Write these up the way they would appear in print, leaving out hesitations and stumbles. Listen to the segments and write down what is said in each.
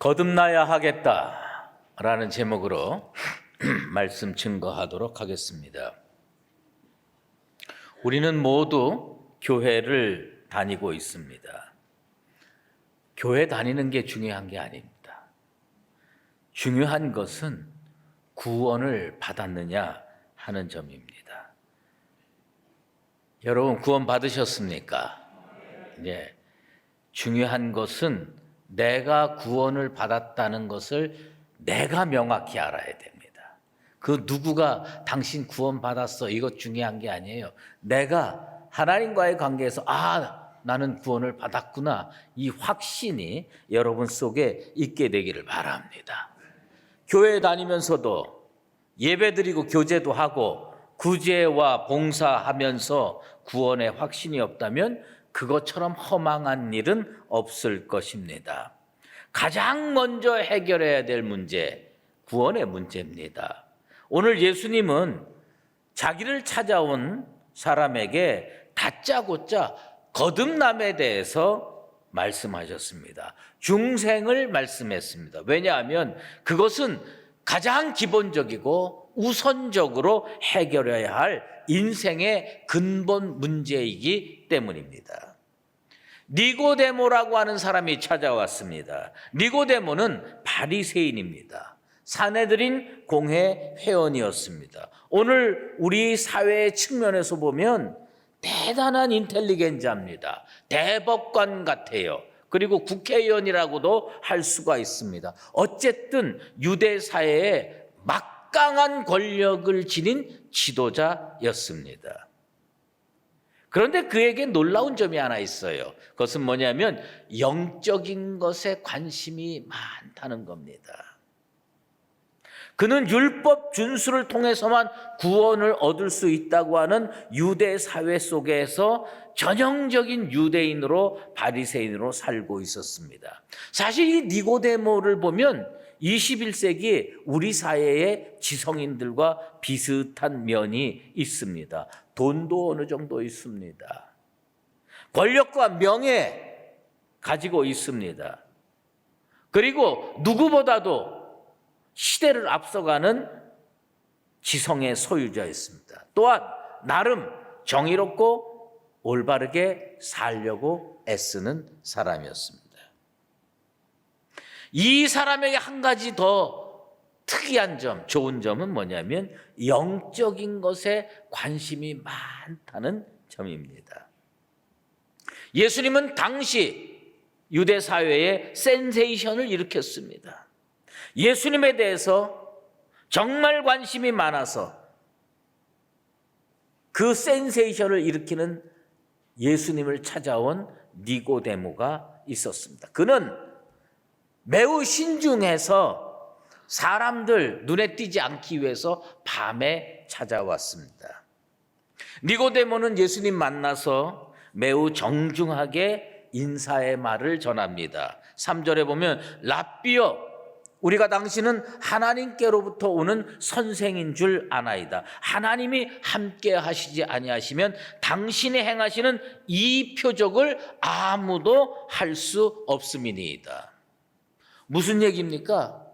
거듭나야 하겠다라는 제목으로 말씀 증거하도록 하겠습니다. 우리는 모두 교회를 다니고 있습니다. 교회 다니는 게 중요한 게 아닙니다. 중요한 것은 구원을 받았느냐 하는 점입니다. 여러분 구원 받으셨습니까? 네. 중요한 것은 내가 구원을 받았다는 것을 내가 명확히 알아야 됩니다. 그 누구가 당신 구원 받았어 이것 중요한 게 아니에요. 내가 하나님과의 관계에서 나는 구원을 받았구나 이 확신이 여러분 속에 있게 되기를 바랍니다. 교회 다니면서도 예배드리고 교제도 하고 구제와 봉사하면서 구원의 확신이 없다면 그것처럼 허망한 일은 없을 것입니다. 가장 먼저 해결해야 될 문제, 구원의 문제입니다. 오늘 예수님은 자기를 찾아온 사람에게 다짜고짜 거듭남에 대해서 말씀하셨습니다. 중생을 말씀했습니다. 왜냐하면 그것은 가장 기본적이고 우선적으로 해결해야 할 인생의 근본 문제이기 때문입니다. 니고데모라고 하는 사람이 찾아왔습니다. 니고데모는 바리새인입니다. 사내들인 공회 회원이었습니다. 오늘 우리 사회의 측면에서 보면 대단한 인텔리겐자입니다. 대법관 같아요. 그리고 국회의원이라고도 할 수가 있습니다. 어쨌든 유대 사회에 막강한 권력을 지닌 지도자였습니다. 그런데 그에게 놀라운 점이 하나 있어요. 그것은 뭐냐면 영적인 것에 관심이 많다는 겁니다. 그는 율법 준수를 통해서만 구원을 얻을 수 있다고 하는 유대 사회 속에서 전형적인 유대인으로 바리새인으로 살고 있었습니다. 사실 이 니고데모를 보면 21세기 우리 사회의 지성인들과 비슷한 면이 있습니다. 돈도 어느 정도 있습니다. 권력과 명예 가지고 있습니다. 그리고 누구보다도 시대를 앞서가는 지성의 소유자였습니다. 또한 나름 정의롭고 올바르게 살려고 애쓰는 사람이었습니다. 이 사람에게 한 가지 더 특이한 점, 좋은 점은 뭐냐면 영적인 것에 관심이 많다는 점입니다. 예수님은 당시 유대 사회에 센세이션을 일으켰습니다. 예수님에 대해서 정말 관심이 많아서 그 센세이션을 일으키는 예수님을 찾아온 니고데모가 있었습니다. 그는 매우 신중해서 사람들 눈에 띄지 않기 위해서 밤에 찾아왔습니다. 니고데모는 예수님 만나서 매우 정중하게 인사의 말을 전합니다. 3절에 보면 랍비여 우리가 당신은 하나님께로부터 오는 선생인 줄 아나이다. 하나님이 함께 하시지 아니하시면 당신이 행하시는 이 표적을 아무도 할 수 없음이니이다. 무슨 얘기입니까?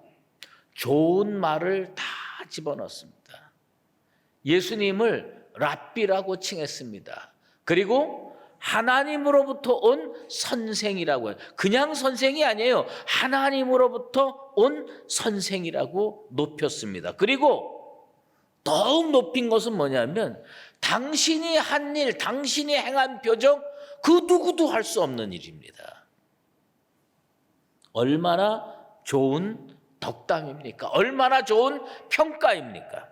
좋은 말을 다 집어넣습니다. 예수님을 랍비라고 칭했습니다. 그리고 하나님으로부터 온 선생이라고 해요. 그냥 선생이 아니에요. 하나님으로부터 온 선생이라고 높였습니다. 그리고 더욱 높인 것은 뭐냐면 당신이 한 일, 당신이 행한 표적 그 누구도 할 수 없는 일입니다. 얼마나 좋은 덕담입니까? 얼마나 좋은 평가입니까?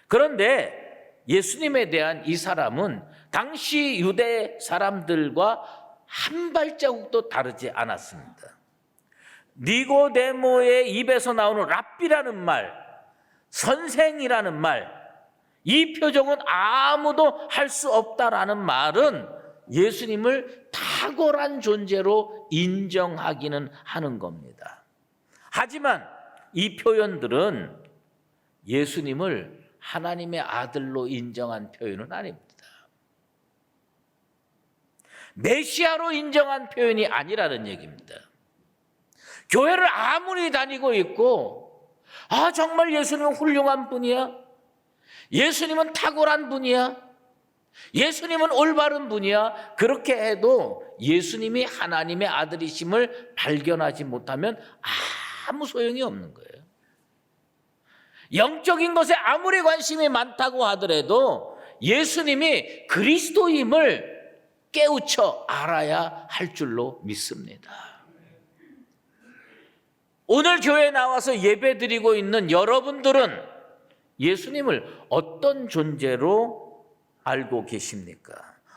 그런데 예수님에 대한 이 사람은 당시 유대 사람들과 한 발자국도 다르지 않았습니다. 니고데모의 입에서 나오는 랍비라는 말, 선생이라는 말, 이 표정은 아무도 할 수 없다라는 말은 예수님을 탁월한 존재로 인정하기는 하는 겁니다. 하지만 이 표현들은 예수님을 하나님의 아들로 인정한 표현은 아닙니다. 메시아로 인정한 표현이 아니라는 얘기입니다. 교회를 아무리 다니고 있고 정말 예수님은 훌륭한 분이야, 예수님은 탁월한 분이야, 예수님은 올바른 분이야, 그렇게 해도 예수님이 하나님의 아들이심을 발견하지 못하면 아무 소용이 없는 거예요. 영적인 것에 아무리 관심이 많다고 하더라도 예수님이 그리스도임을 깨우쳐 알아야 할 줄로 믿습니다. 오늘 교회에 나와서 예배드리고 있는 여러분들은 예수님을 어떤 존재로 알고 계십니까?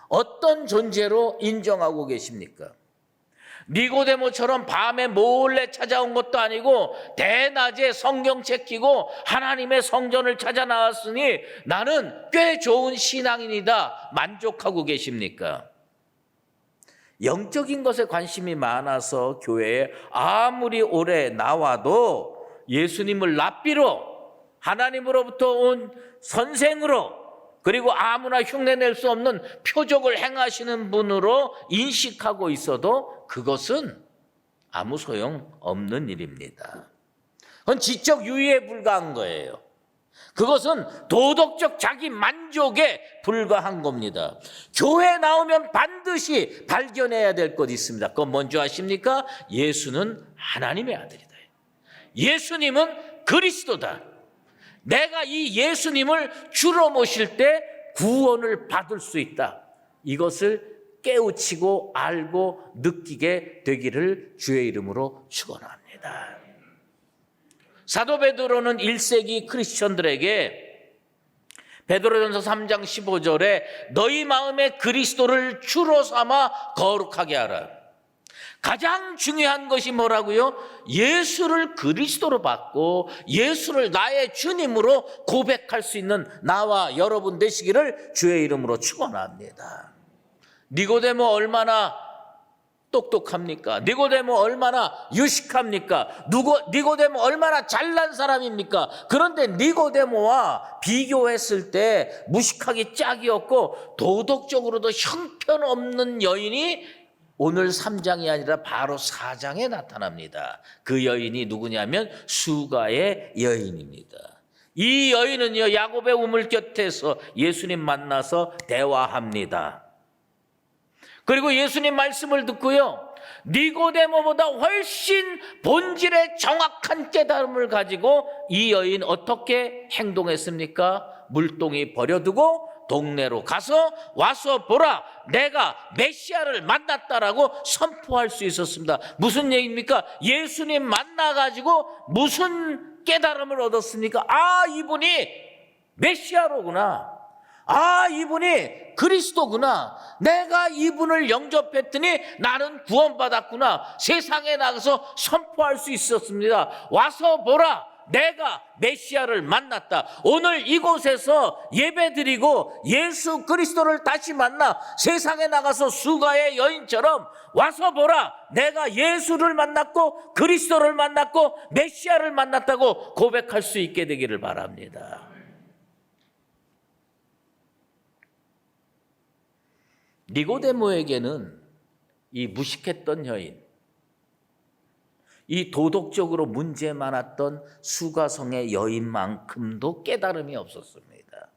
어떤 존재로 인정하고 계십니까? 니고데모처럼 밤에 몰래 찾아온 것도 아니고 대낮에 성경책 끼고 하나님의 성전을 찾아 나왔으니 나는 꽤 좋은 신앙인이다 만족하고 계십니까? 영적인 것에 관심이 많아서 교회에 아무리 오래 나와도 예수님을 랍비로, 하나님으로부터 온 선생으로, 그리고 아무나 흉내낼 수 없는 표적을 행하시는 분으로 인식하고 있어도 그것은 아무 소용 없는 일입니다. 그건 지적 유의에 불과한 거예요. 그것은 도덕적 자기 만족에 불과한 겁니다. 교회에 나오면 반드시 발견해야 될 것이 있습니다. 그건 뭔지 아십니까? 예수는 하나님의 아들이다. 예수님은 그리스도다. 내가 이 예수님을 주로 모실 때 구원을 받을 수 있다. 이것을 깨우치고 알고 느끼게 되기를 주의 이름으로 축원합니다. 사도 베드로는 1세기 크리스천들에게 베드로전서 3장 15절에 너희 마음에 그리스도를 주로 삼아 거룩하게 하라. 가장 중요한 것이 뭐라고요? 예수를 그리스도로 받고 예수를 나의 주님으로 고백할 수 있는 나와 여러분 되시기를 주의 이름으로 축원합니다. 니고데모 얼마나 똑똑합니까? 니고데모 얼마나 유식합니까? 니고데모 얼마나 잘난 사람입니까? 그런데 니고데모와 비교했을 때 무식하기 짝이었고 도덕적으로도 형편없는 여인이 오늘 3장이 아니라 바로 4장에 나타납니다. 그 여인이 누구냐면 수가의 여인입니다. 이 여인은요, 야곱의 우물 곁에서 예수님 만나서 대화합니다. 그리고 예수님 말씀을 듣고요, 니고데모보다 훨씬 본질의 정확한 깨달음을 가지고 이 여인 어떻게 행동했습니까? 물동이 버려두고 동네로 가서 와서 보라, 내가 메시아를 만났다라고 선포할 수 있었습니다. 무슨 얘기입니까? 예수님 만나가지고 무슨 깨달음을 얻었습니까? 이분이 메시아로구나. 이분이 그리스도구나. 내가 이분을 영접했더니 나는 구원받았구나. 세상에 나가서 선포할 수 있었습니다. 와서 보라, 내가 메시아를 만났다. 오늘 이곳에서 예배드리고 예수 그리스도를 다시 만나 세상에 나가서 수가의 여인처럼 와서 보라, 내가 예수를 만났고 그리스도를 만났고 메시아를 만났다고 고백할 수 있게 되기를 바랍니다. 니고데모에게는 이 무식했던 여인, 이 도덕적으로 문제 많았던 수가성의 여인만큼도 깨달음이 없었습니다.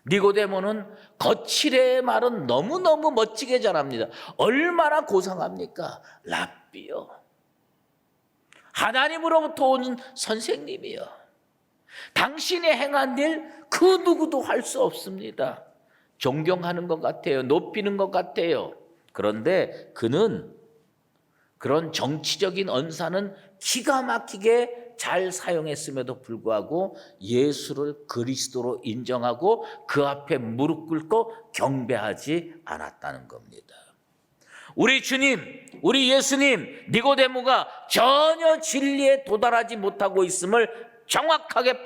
니고데모는 거칠의 말은 너무너무 멋지게 잘합니다. 얼마나 고상합니까? 랍비요, 하나님으로부터 온 선생님이요, 당신이 행한 일 그 누구도 할 수 없습니다. 존경하는 것 같아요. 높이는 것 같아요. 그런데 그는 그런 정치적인 언사는 기가 막히게 잘 사용했음에도 불구하고 예수를 그리스도로 인정하고 그 앞에 무릎 꿇고 경배하지 않았다는 겁니다. 우리 주님, 우리 예수님, 니고데모가 전혀 진리에 도달하지 못하고 있음을 정확하게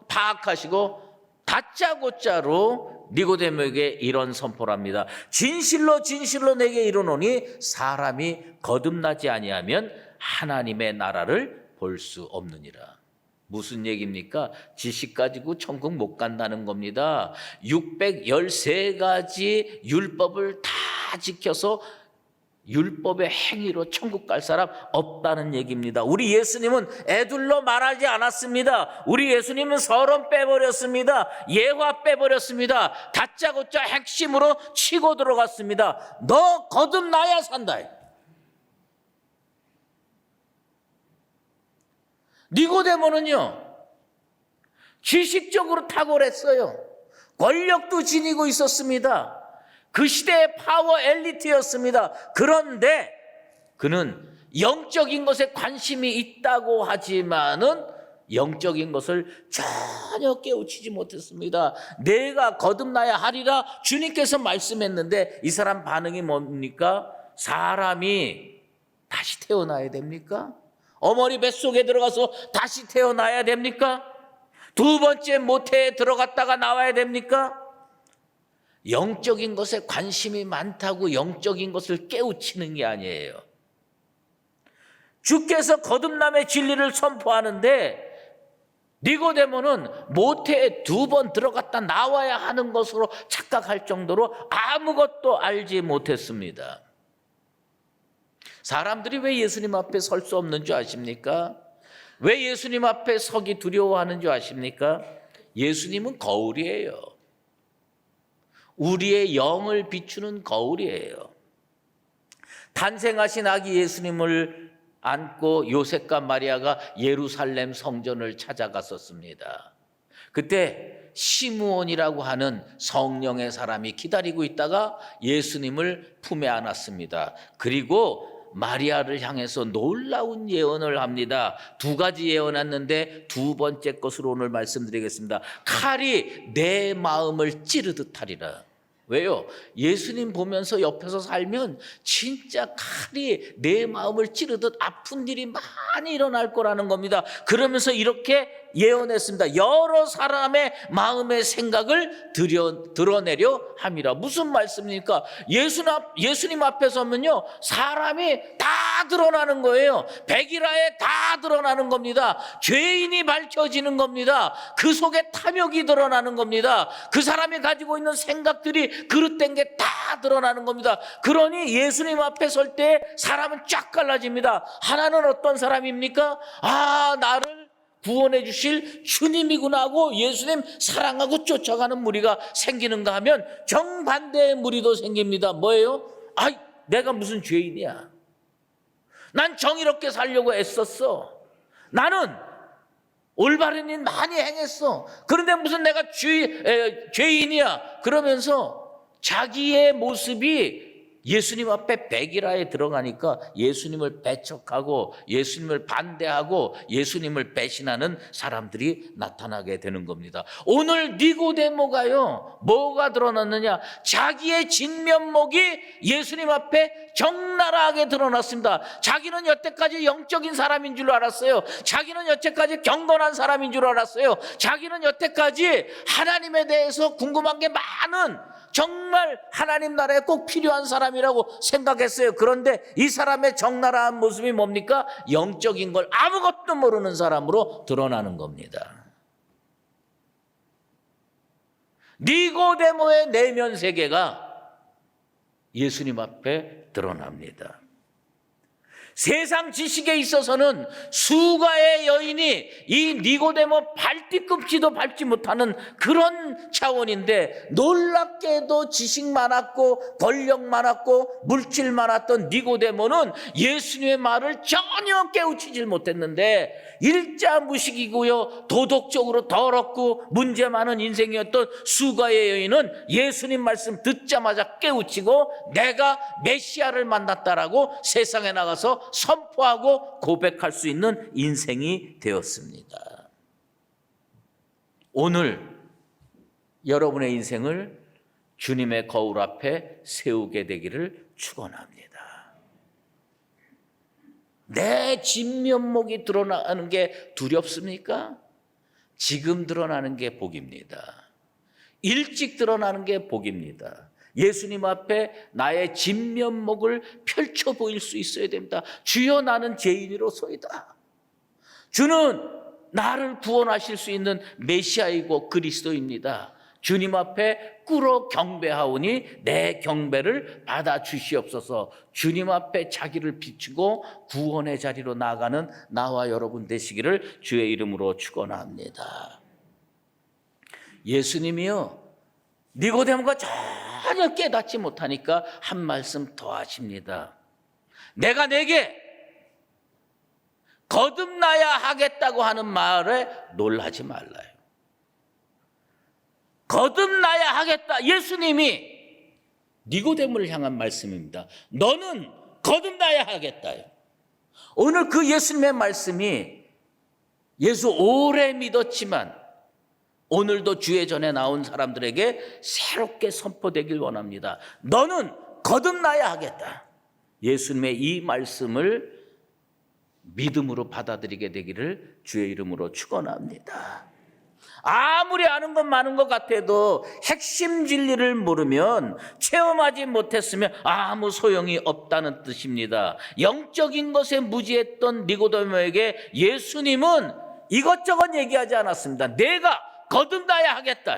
파악하시고 다짜고짜로 니고데모에게 이런 선포를 합니다. 진실로 진실로 내게 이르노니 사람이 거듭나지 아니하면 하나님의 나라를 볼 수 없느니라. 무슨 얘기입니까? 지식 가지고 천국 못 간다는 겁니다. 613가지 율법을 다 지켜서 율법의 행위로 천국 갈 사람 없다는 얘기입니다. 우리 예수님은 애둘러 말하지 않았습니다. 우리 예수님은 서론 빼버렸습니다. 예화 빼버렸습니다. 다짜고짜 핵심으로 치고 들어갔습니다. 너 거듭나야 산다. 니고데모는요, 지식적으로 탁월했어요. 권력도 지니고 있었습니다. 그 시대의 파워 엘리트였습니다. 그런데 그는 영적인 것에 관심이 있다고 하지만은 영적인 것을 전혀 깨우치지 못했습니다. 내가 거듭나야 하리라 주님께서 말씀했는데 이 사람 반응이 뭡니까? 사람이 다시 태어나야 됩니까? 어머니 뱃속에 들어가서 다시 태어나야 됩니까? 두 번째 모태에 들어갔다가 나와야 됩니까? 영적인 것에 관심이 많다고 영적인 것을 깨우치는 게 아니에요. 주께서 거듭남의 진리를 선포하는데 니고데모는 모태에 2번 들어갔다 나와야 하는 것으로 착각할 정도로 아무것도 알지 못했습니다. 사람들이 왜 예수님 앞에 설 수 없는 줄 아십니까? 왜 예수님 앞에 서기 두려워하는 줄 아십니까? 예수님은 거울이에요. 우리의 영을 비추는 거울이에요. 탄생하신 아기 예수님을 안고 요셉과 마리아가 예루살렘 성전을 찾아갔었습니다. 그때 시므온이라고 하는 성령의 사람이 기다리고 있다가 예수님을 품에 안았습니다. 그리고 마리아를 향해서 놀라운 예언을 합니다. 2가지 예언했는데 2번째 것으로 오늘 말씀드리겠습니다. 칼이 내 마음을 찌르듯 하리라. 왜요? 예수님 보면서 옆에서 살면 진짜 칼이 내 마음을 찌르듯 아픈 일이 많이 일어날 거라는 겁니다. 그러면서 이렇게 예언했습니다. 여러 사람의 마음의 생각을 드러내려 함이라. 무슨 말씀입니까? 예수님 앞에 서면요, 사람이 다 드러나는 거예요. 백일하에 다 드러나는 겁니다. 죄인이 밝혀지는 겁니다. 그 속에 탐욕이 드러나는 겁니다. 그 사람이 가지고 있는 생각들이 그릇된 게 다 드러나는 겁니다. 그러니 예수님 앞에 설 때 사람은 쫙 갈라집니다. 하나는 어떤 사람입니까? 나를 구원해 주실 주님이구나 하고 예수님 사랑하고 쫓아가는 무리가 생기는가 하면 정반대의 무리도 생깁니다. 뭐예요? 내가 무슨 죄인이야. 난 정의롭게 살려고 애썼어. 나는 올바른 일 많이 행했어. 그런데 무슨 내가 죄인이야. 그러면서 자기의 모습이 예수님 앞에 백일하에 들어가니까 예수님을 배척하고 예수님을 반대하고 예수님을 배신하는 사람들이 나타나게 되는 겁니다. 오늘 니고데모가요, 뭐가 드러났느냐? 자기의 진면목이 예수님 앞에 적나라하게 드러났습니다. 자기는 여태까지 영적인 사람인 줄 알았어요. 자기는 여태까지 경건한 사람인 줄 알았어요. 자기는 여태까지 하나님에 대해서 궁금한 게 많은, 정말 하나님 나라에 꼭 필요한 사람이라고 생각했어요. 그런데 이 사람의 적나라한 모습이 뭡니까? 영적인 걸 아무것도 모르는 사람으로 드러나는 겁니다. 니고데모의 내면 세계가 예수님 앞에 드러납니다. 세상 지식에 있어서는 수가의 여인이 이 니고데모 발뒤꿈치도 밟지 못하는 그런 차원인데, 놀랍게도 지식 많았고 권력 많았고 물질 많았던 니고데모는 예수님의 말을 전혀 깨우치질 못했는데, 일자무식이고요, 도덕적으로 더럽고 문제 많은 인생이었던 수가의 여인은 예수님 말씀 듣자마자 깨우치고 내가 메시아를 만났다라고 세상에 나가서 선포하고 고백할 수 있는 인생이 되었습니다. 오늘 여러분의 인생을 주님의 거울 앞에 세우게 되기를 축원합니다. 내 진면목이 드러나는 게 두렵습니까? 지금 드러나는 게 복입니다. 일찍 드러나는 게 복입니다. 예수님 앞에 나의 진면목을 펼쳐 보일 수 있어야 됩니다. 주여, 나는 죄인으로소이다. 주는 나를 구원하실 수 있는 메시아이고 그리스도입니다. 주님 앞에 꿇어 경배하오니 내 경배를 받아 주시옵소서. 주님 앞에 자기를 비추고 구원의 자리로 나아가는 나와 여러분 되시기를 주의 이름으로 축원합니다. 예수님이요, 니고데모가 전혀 깨닫지 못하니까 한 말씀 더 하십니다. 내가 내게 거듭나야 하겠다고 하는 말에 놀라지 말라요. 거듭나야 하겠다. 예수님이 니고데모를 향한 말씀입니다. 너는 거듭나야 하겠다요. 오늘 그 예수님의 말씀이 예수 오래 믿었지만 오늘도 주의 전에 나온 사람들에게 새롭게 선포되길 원합니다. 너는 거듭나야 하겠다. 예수님의 이 말씀을 믿음으로 받아들이게 되기를 주의 이름으로 축원합니다. 아무리 아는 것 많은 것 같아도 핵심 진리를 모르면, 체험하지 못했으면 아무 소용이 없다는 뜻입니다. 영적인 것에 무지했던 니고데모에게 예수님은 이것저것 얘기하지 않았습니다. 내가 거듭나야 하겠다.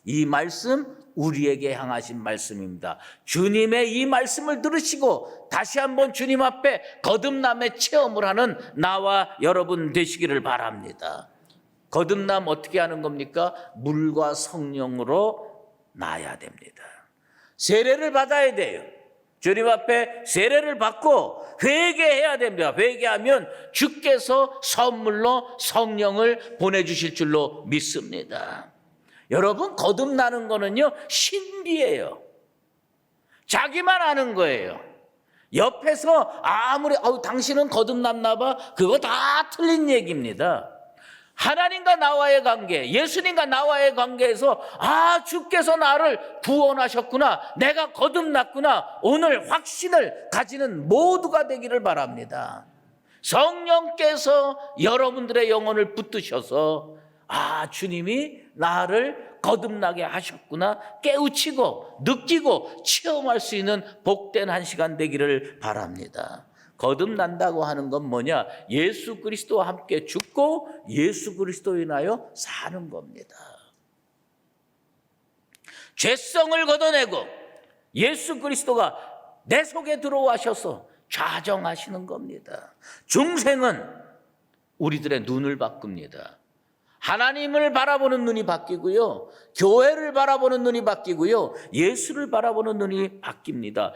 이 말씀 우리에게 향하신 말씀입니다. 주님의 이 말씀을 들으시고 다시 한번 주님 앞에 거듭남의 체험을 하는 나와 여러분 되시기를 바랍니다. 거듭남 어떻게 하는 겁니까? 물과 성령으로 나야 됩니다. 세례를 받아야 돼요. 주님 앞에 세례를 받고 회개해야 됩니다. 회개하면 주께서 선물로 성령을 보내주실 줄로 믿습니다. 여러분, 거듭나는 거는요, 신비예요. 자기만 아는 거예요. 옆에서 아무리 당신은 거듭났나 봐, 그거 다 틀린 얘기입니다. 하나님과 나와의 관계, 예수님과 나와의 관계에서 주께서 나를 구원하셨구나, 내가 거듭났구나, 오늘 확신을 가지는 모두가 되기를 바랍니다. 성령께서 여러분들의 영혼을 붙드셔서 주님이 나를 거듭나게 하셨구나 깨우치고 느끼고 체험할 수 있는 복된 한 시간 되기를 바랍니다. 거듭난다고 하는 건 뭐냐? 예수 그리스도와 함께 죽고 예수 그리스도로 인하여 사는 겁니다. 죄성을 걷어내고 예수 그리스도가 내 속에 들어와셔서 좌정하시는 겁니다. 중생은 우리들의 눈을 바꿉니다. 하나님을 바라보는 눈이 바뀌고요, 교회를 바라보는 눈이 바뀌고요, 예수를 바라보는 눈이 바뀝니다.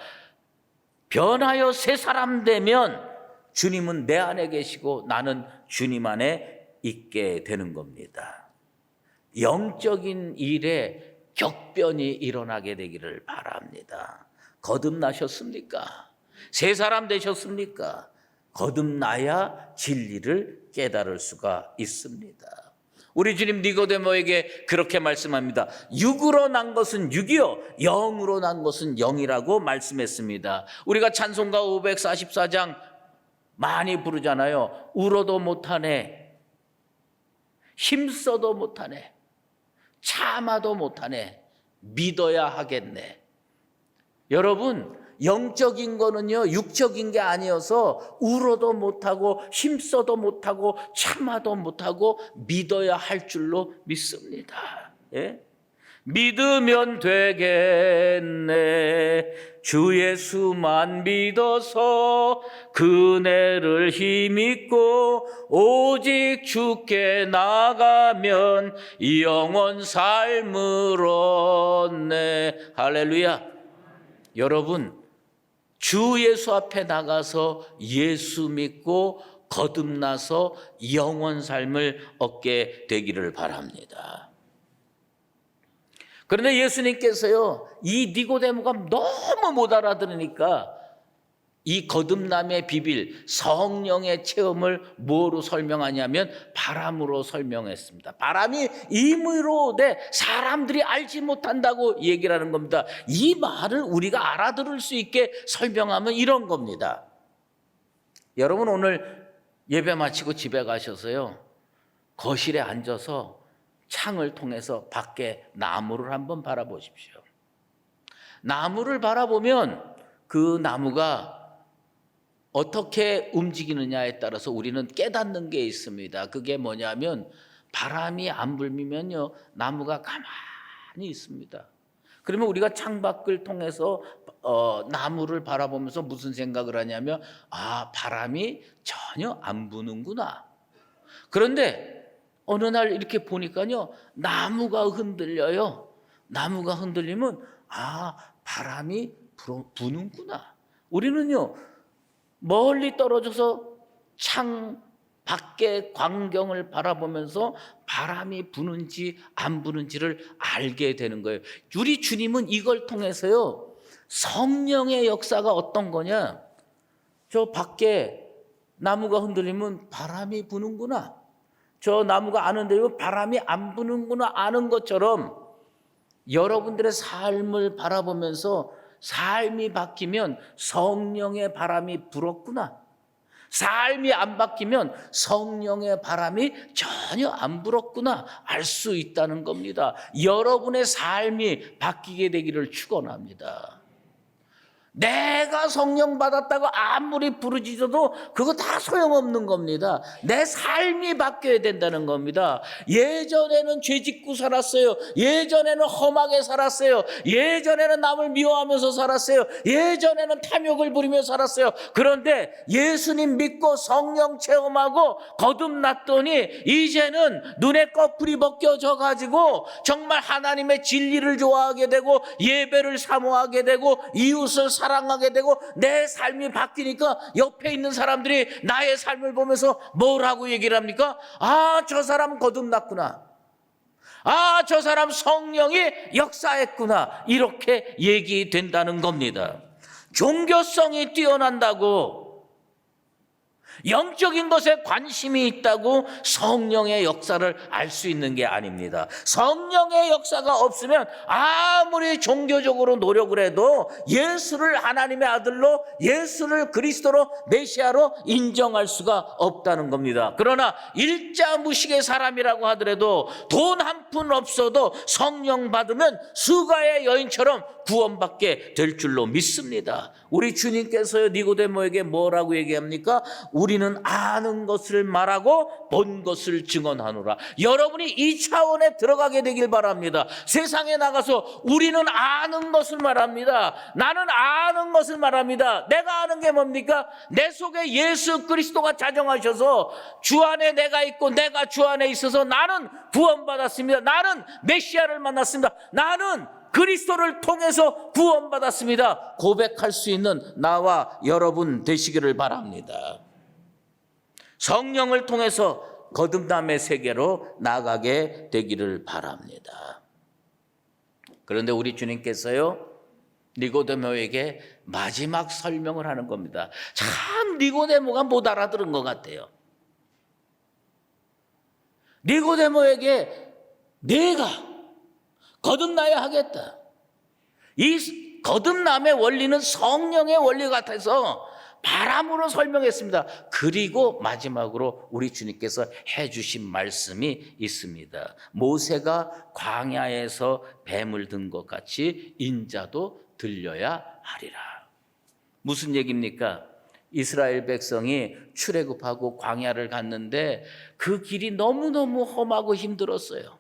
변하여 새 사람 되면 주님은 내 안에 계시고 나는 주님 안에 있게 되는 겁니다. 영적인 일에 격변이 일어나게 되기를 바랍니다. 거듭나셨습니까? 새 사람 되셨습니까? 거듭나야 진리를 깨달을 수가 있습니다. 우리 주님 니고데모에게 그렇게 말씀합니다. 육으로 난 것은 육이요, 영으로 난 것은 영이라고 말씀했습니다. 우리가 찬송가 544장 많이 부르잖아요. 울어도 못하네, 힘써도 못하네, 참아도 못하네, 믿어야 하겠네. 여러분, 영적인 거는요, 육적인 게 아니어서 울어도 못하고 힘써도 못하고 참아도 못하고 믿어야 할 줄로 믿습니다. 예? 믿으면 되겠네, 주 예수만 믿어서 그네를 힘입고 오직 주께 나가면 영원 삶을 얻네. 할렐루야. 여러분, 주 예수 앞에 나가서 예수 믿고 거듭나서 영원 삶을 얻게 되기를 바랍니다. 그런데 예수님께서요, 이 니고데모가 너무 못 알아들으니까 이 거듭남의 비밀, 성령의 체험을 뭐로 설명하냐면 바람으로 설명했습니다. 바람이 임의로 오되 사람들이 알지 못한다고 얘기를 하는 겁니다. 이 말을 우리가 알아들을 수 있게 설명하면 이런 겁니다. 여러분, 오늘 예배 마치고 집에 가셔서요, 거실에 앉아서 창을 통해서 밖에 나무를 한번 바라보십시오. 나무를 바라보면 그 나무가 어떻게 움직이느냐에 따라서 우리는 깨닫는 게 있습니다. 그게 뭐냐면 바람이 안 불면요, 나무가 가만히 많이 있습니다. 그러면 우리가 창밖을 통해서 나무를 바라보면서 무슨 생각을 하냐면, 아, 바람이 전혀 안 부는구나. 그런데 어느 날 이렇게 보니까요, 나무가 흔들려요. 나무가 흔들리면, 아, 바람이 부는구나. 우리는요, 멀리 떨어져서 창 밖의 광경을 바라보면서 바람이 부는지 안 부는지를 알게 되는 거예요. 우리 주님은 이걸 통해서요, 성령의 역사가 어떤 거냐, 저 밖에 나무가 흔들리면 바람이 부는구나, 저 나무가 안 흔들리면 바람이 안 부는구나 아는 것처럼, 여러분들의 삶을 바라보면서 삶이 바뀌면 성령의 바람이 불었구나, 삶이 안 바뀌면 성령의 바람이 전혀 안 불었구나 알 수 있다는 겁니다. 여러분의 삶이 바뀌게 되기를 축원합니다. 내가 성령 받았다고 아무리 부르짖어도 그거 다 소용없는 겁니다. 내 삶이 바뀌어야 된다는 겁니다. 예전에는 죄 짓고 살았어요. 예전에는 험하게 살았어요. 예전에는 남을 미워하면서 살았어요. 예전에는 탐욕을 부리며 살았어요. 그런데 예수님 믿고 성령 체험하고 거듭났더니 이제는 눈에 꺼풀이 벗겨져 가지고 정말 하나님의 진리를 좋아하게 되고 예배를 사모하게 되고 이웃을 사랑하게 되고 내 삶이 바뀌니까 옆에 있는 사람들이 나의 삶을 보면서 뭐라고 얘기를 합니까? 아, 저 사람 거듭났구나. 아, 저 사람 성령이 역사했구나. 이렇게 얘기된다는 겁니다. 종교성이 뛰어난다고, 영적인 것에 관심이 있다고 성령의 역사를 알 수 있는 게 아닙니다. 성령의 역사가 없으면 아무리 종교적으로 노력을 해도 예수를 하나님의 아들로, 예수를 그리스도로, 메시아로 인정할 수가 없다는 겁니다. 그러나 일자무식의 사람이라고 하더라도 돈 한 푼 없어도 성령 받으면 수가의 여인처럼 구원받게 될 줄로 믿습니다. 우리 주님께서요, 니고데모에게 뭐라고 얘기합니까? 우리는 아는 것을 말하고 본 것을 증언하노라. 여러분이 이 차원에 들어가게 되길 바랍니다. 세상에 나가서 우리는 아는 것을 말합니다. 나는 아는 것을 말합니다. 내가 아는 게 뭡니까? 내 속에 예수 그리스도가 자정하셔서 주 안에 내가 있고 내가 주 안에 있어서 나는 구원받았습니다. 나는 메시아를 만났습니다. 나는 그리스도를 통해서 구원받았습니다. 고백할 수 있는 나와 여러분 되시기를 바랍니다. 성령을 통해서 거듭남의 세계로 나가게 되기를 바랍니다. 그런데 우리 주님께서요, 니고데모에게 마지막 설명을 하는 겁니다. 참 니고데모가 못 알아들은 것 같아요. 니고데모에게 내가 거듭나야 하겠다. 이 거듭남의 원리는 성령의 원리 같아서 바람으로 설명했습니다. 그리고 마지막으로 우리 주님께서 해주신 말씀이 있습니다. 모세가 광야에서 뱀을 든 것 같이 인자도 들려야 하리라. 무슨 얘기입니까? 이스라엘 백성이 출애굽하고 광야를 갔는데 그 길이 너무너무 험하고 힘들었어요.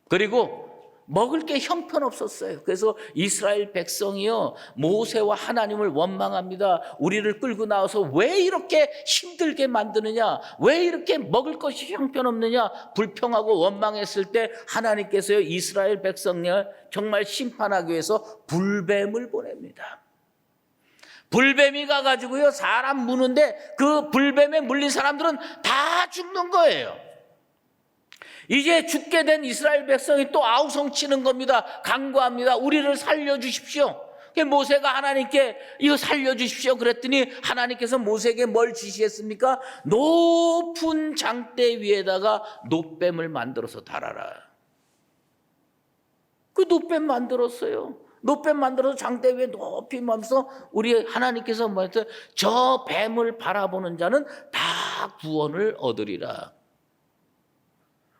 그리고 먹을 게 형편없었어요. 그래서 이스라엘 백성이요, 모세와 하나님을 원망합니다. 우리를 끌고 나와서 왜 이렇게 힘들게 만드느냐, 왜 이렇게 먹을 것이 형편없느냐 불평하고 원망했을 때 하나님께서요, 이스라엘 백성을 정말 심판하기 위해서 불뱀을 보냅니다. 불뱀이 가가지고요, 사람 무는데 그 불뱀에 물린 사람들은 다 죽는 거예요. 이제 죽게 된 이스라엘 백성이 또 아우성치는 겁니다. 간구합니다. 우리를 살려주십시오. 모세가 하나님께 이거 살려주십시오 그랬더니 하나님께서 모세에게 뭘 지시했습니까? 높은 장대 위에다가 놋뱀을 만들어서 달아라. 그 놋뱀 만들었어요. 놋뱀 만들어서 장대 위에 높이 하면서 우리 하나님께서 뭐였어요? 저 뱀을 바라보는 자는 다 구원을 얻으리라.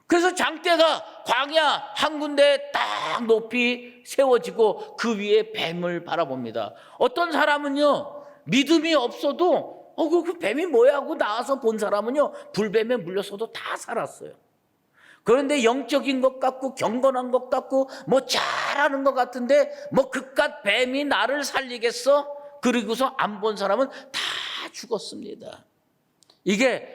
그래서 장대가 광야 한 군데에 딱 높이 세워지고 그 위에 뱀을 바라봅니다. 어떤 사람은요, 믿음이 없어도 그 뱀이 뭐야 하고 나와서 본 사람은요, 불뱀에 물려서도 다 살았어요. 그런데 영적인 것 같고 경건한 것 같고 뭐 잘하는 것 같은데 뭐 그깟 뱀이 나를 살리겠어? 그리고서 안 본 사람은 다 죽었습니다. 이게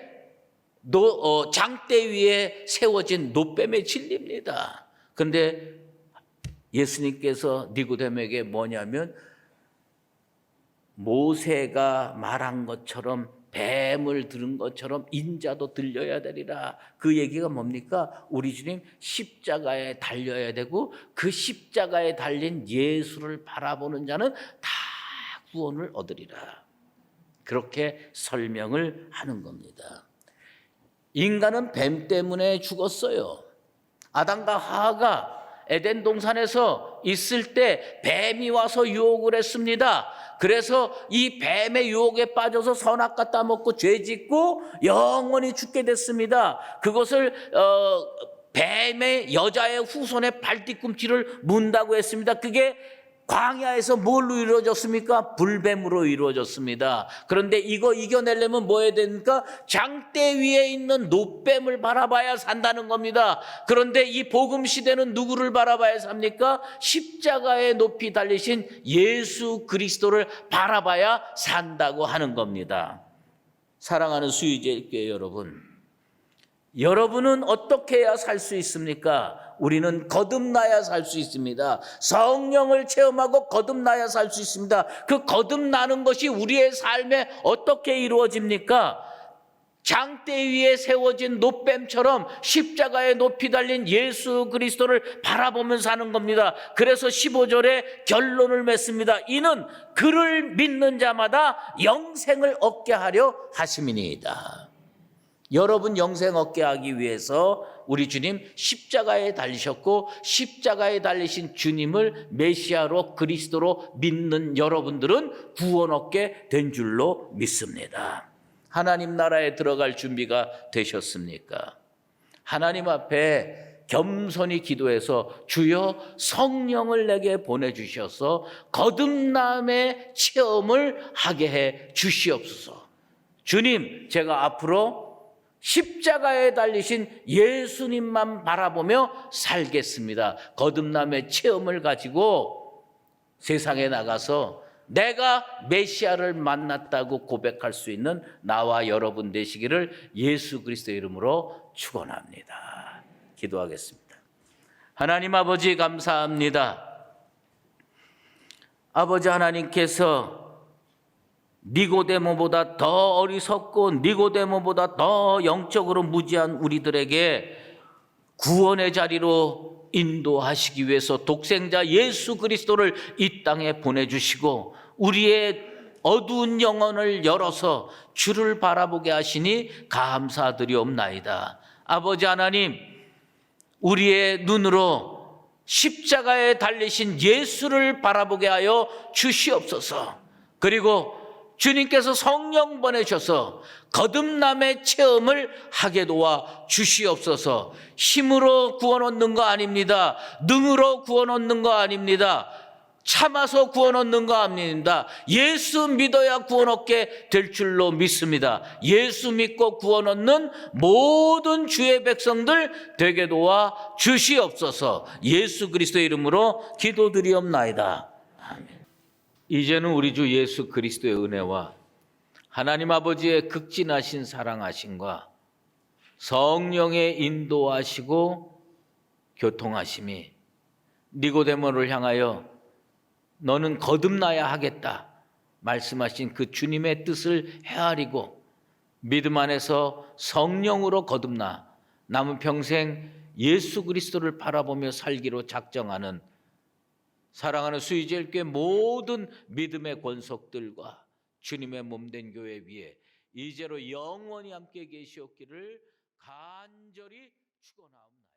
장대 위에 세워진 노뱀의 진리입니다. 그런데 예수님께서 니고데모에게 뭐냐면 모세가 말한 것처럼 뱀을 들은 것처럼 인자도 들려야 되리라. 그 얘기가 뭡니까? 우리 주님 십자가에 달려야 되고 그 십자가에 달린 예수를 바라보는 자는 다 구원을 얻으리라. 그렇게 설명을 하는 겁니다. 인간은 뱀 때문에 죽었어요. 아담과 하와가 에덴 동산에서 있을 때 뱀이 와서 유혹을 했습니다. 그래서 이 뱀의 유혹에 빠져서 선악 따먹고 죄짓고 영원히 죽게 됐습니다. 그것을 뱀의 여자의 후손의 발뒤꿈치를 문다고 했습니다. 그게 광야에서 뭘로 이루어졌습니까? 불뱀으로 이루어졌습니다. 그런데 이거 이겨내려면 뭐 해야 됩니까? 장대 위에 있는 노뱀을 바라봐야 산다는 겁니다. 그런데 이 복음 시대는 누구를 바라봐야 삽니까? 십자가에 높이 달리신 예수 그리스도를 바라봐야 산다고 하는 겁니다. 사랑하는 수유제교회 여러분, 여러분은 어떻게 해야 살 수 있습니까? 우리는 거듭나야 살 수 있습니다. 성령을 체험하고 거듭나야 살 수 있습니다. 그 거듭나는 것이 우리의 삶에 어떻게 이루어집니까? 장대 위에 세워진 노뱀처럼 십자가에 높이 달린 예수 그리스도를 바라보면서 사는 겁니다. 그래서 15절에 결론을 맺습니다. 이는 그를 믿는 자마다 영생을 얻게 하려 하심이니이다. 여러분 영생 얻게 하기 위해서 우리 주님 십자가에 달리셨고 십자가에 달리신 주님을 메시아로 그리스도로 믿는 여러분들은 구원 얻게 된 줄로 믿습니다. 하나님 나라에 들어갈 준비가 되셨습니까? 하나님 앞에 겸손히 기도해서 주여 성령을 내게 보내주셔서 거듭남의 체험을 하게 해 주시옵소서. 주님, 제가 앞으로 십자가에 달리신 예수님만 바라보며 살겠습니다. 거듭남의 체험을 가지고 세상에 나가서 내가 메시아를 만났다고 고백할 수 있는 나와 여러분 되시기를 예수 그리스도의 이름으로 축원합니다. 기도하겠습니다. 하나님 아버지 감사합니다. 아버지 하나님께서 니고데모보다 더 어리석고 니고데모보다 더 영적으로 무지한 우리들에게 구원의 자리로 인도하시기 위해서 독생자 예수 그리스도를 이 땅에 보내주시고 우리의 어두운 영혼을 열어서 주를 바라보게 하시니 감사드리옵나이다. 아버지 하나님, 우리의 눈으로 십자가에 달리신 예수를 바라보게 하여 주시옵소서. 그리고 주님께서 성령 보내셔서 거듭남의 체험을 하게 도와 주시옵소서. 힘으로 구원 얻는 거 아닙니다. 능으로 구원 얻는 거 아닙니다. 참아서 구원 얻는 거 아닙니다. 예수 믿어야 구원 얻게 될 줄로 믿습니다. 예수 믿고 구원 얻는 모든 주의 백성들 되게 도와 주시옵소서. 예수 그리스도의 이름으로 기도드리옵나이다. 아멘. 이제는 우리 주 예수 그리스도의 은혜와 하나님 아버지의 극진하신 사랑하심과 성령의 인도하시고 교통하심이 니고데모를 향하여 너는 거듭나야 하겠다 말씀하신 그 주님의 뜻을 헤아리고 믿음 안에서 성령으로 거듭나 남은 평생 예수 그리스도를 바라보며 살기로 작정하는 사랑하는 수의제일교회 모든 믿음의 권속들과 주님의 몸된 교회 위에 이제로 영원히 함께 계시옵기를 간절히 축원하옵나이다.